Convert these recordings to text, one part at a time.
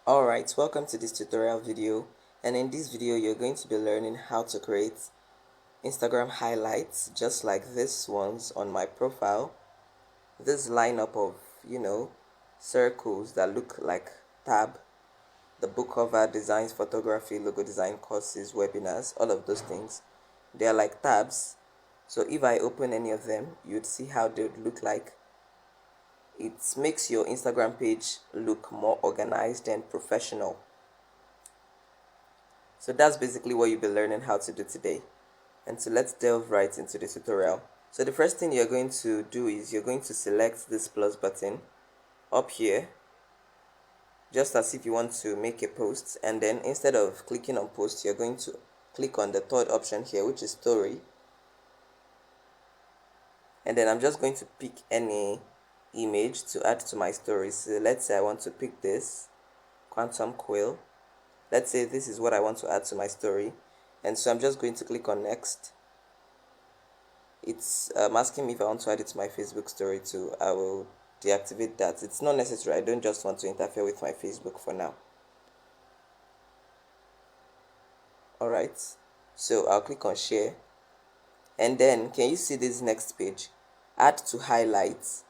Alright, welcome to this tutorial video, and in this video you're going to be learning how to create Instagram highlights just like this ones on my profile. This lineup of, circles that look like tab, the book cover, designs, photography, logo design, courses, webinars, all of those things. They are like tabs. So if I open any of them, you'd see how they would look like. It makes your Instagram page look more organized and professional. So that's basically what you'll be learning how to do today. And so let's delve right into the tutorial. So the first thing you're going to do is you're going to select this plus button up here, just as if you want to make a post, and then instead of clicking on post, you're going to click on the third option here, which is story. And then I'm just going to pick any image to add to my story. So let's say I want to pick this quantum quill. Let's say this is what I want to add to my story, and so I'm just going to click on next. It's asking me if I want to add it to my Facebook story too. I will deactivate that. It's not necessary. I don't just want to interfere with my Facebook for now. Alright, so I'll click on share, and then can you see this next page, add to highlights?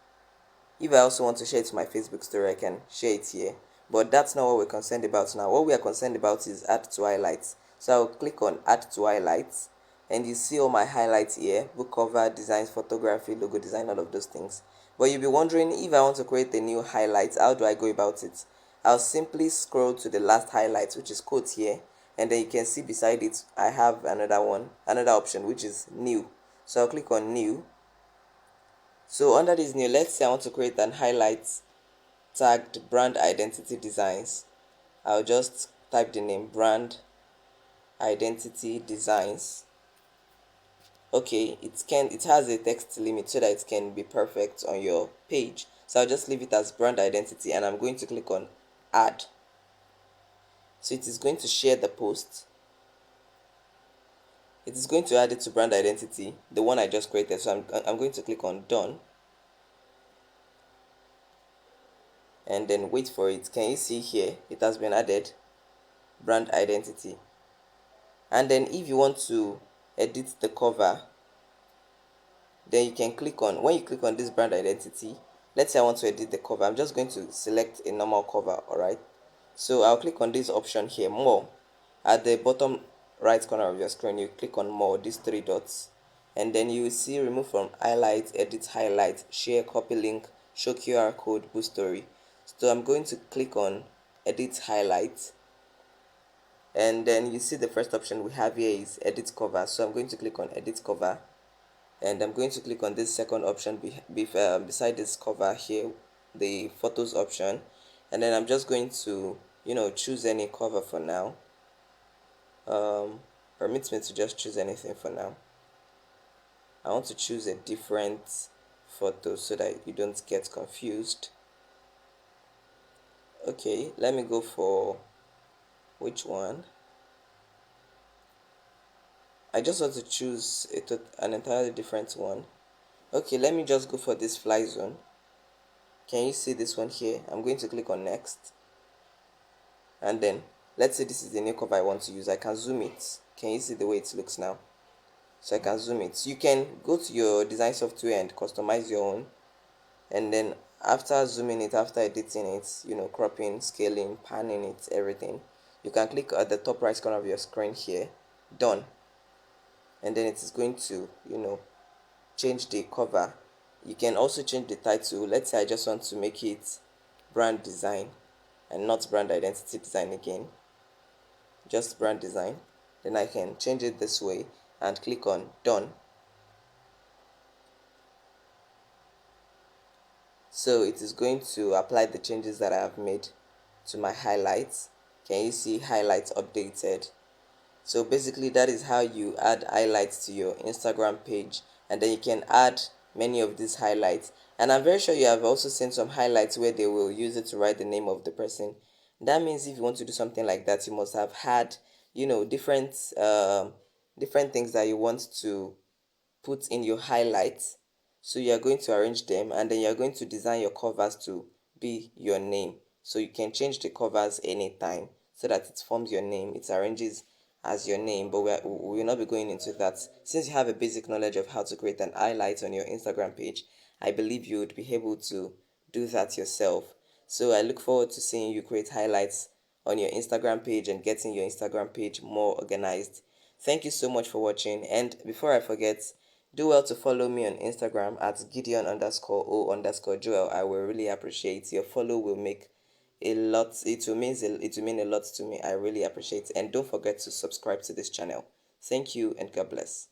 If I also want to share it to my Facebook story, I can share it here, but that's not what we're concerned about now. What we are concerned about is add to highlights. So I'll click on add to highlights, and you see all my highlights here: book cover, designs, photography, logo design, all of those things. But you'll be wondering, if I want to create a new highlight, how do I go about it? I'll simply scroll to the last highlight, which is quote here, and then you can see beside it I have another option, which is new. So I'll click on new. So under this new, let's say I want to create an highlight tagged brand identity designs. I'll just type the name brand identity designs. Okay, it has a text limit so that it can be perfect on your page. So I'll just leave it as brand identity, and I'm going to click on add. So it is going to share the post. It is going to add it to brand identity, the one I just created. So I'm going to click on done, and then wait for it. Can you see here it has been added, brand identity? And then if you want to edit the cover, then you can click on, when you click on this brand identity, let's say I want to edit the cover, I'm just going to select a normal cover. Alright, so I'll click on this option here, more. At the bottom right corner of your screen, you click on more, these three dots, and then you will see remove from highlight, edit highlight, share, copy link, show QR code, boost story. So I'm going to click on edit highlight, and then you see the first option we have here is edit cover. So I'm going to click on edit cover, and I'm going to click on this second option beside this cover here, the photos option, and then I'm just going to choose any cover for now. Permits me to just choose anything for now. I want to choose a different photo so that you don't get confused. Okay, let me go for which one. I just want to choose an entirely different one. Okay, let me just go for this fly zone. Can you see this one here? I'm going to click on next, and then let's say this is the new cover I want to use. I can zoom it. Can you see the way it looks now? So I can zoom it. You can go to your design software and customize your own, and then after zooming it, after editing it, cropping, scaling, panning it, everything, you can click at the top right corner of your screen here, done, and then it is going to change the cover. You can also change the title. Let's say I just want to make it brand design and not brand identity design again, just brand design. Then I can change it this way and click on done. So it is going to apply the changes that I have made to my highlights. Can you see highlights updated? So basically that is how you add highlights to your Instagram page, and then you can add many of these highlights. And I'm very sure you have also seen some highlights where they will use it to write the name of the person. That means if you want to do something like that, you must have had different things that you want to put in your highlights. So you are going to arrange them, and then you are going to design your covers to be your name. So you can change the covers anytime so that it forms your name, it arranges as your name. But we will not be going into that. Since you have a basic knowledge of how to create an highlight on your Instagram page, I believe you would be able to do that yourself. So I look forward to seeing you create highlights on your Instagram page and getting your Instagram page more organized. Thank you so much for watching. And before I forget, do well to follow me on Instagram at Gideon underscore O underscore Joel. I will really appreciate your follow. Will make a lot. It will mean a lot to me. I really appreciate it. And don't forget to subscribe to this channel. Thank you and God bless.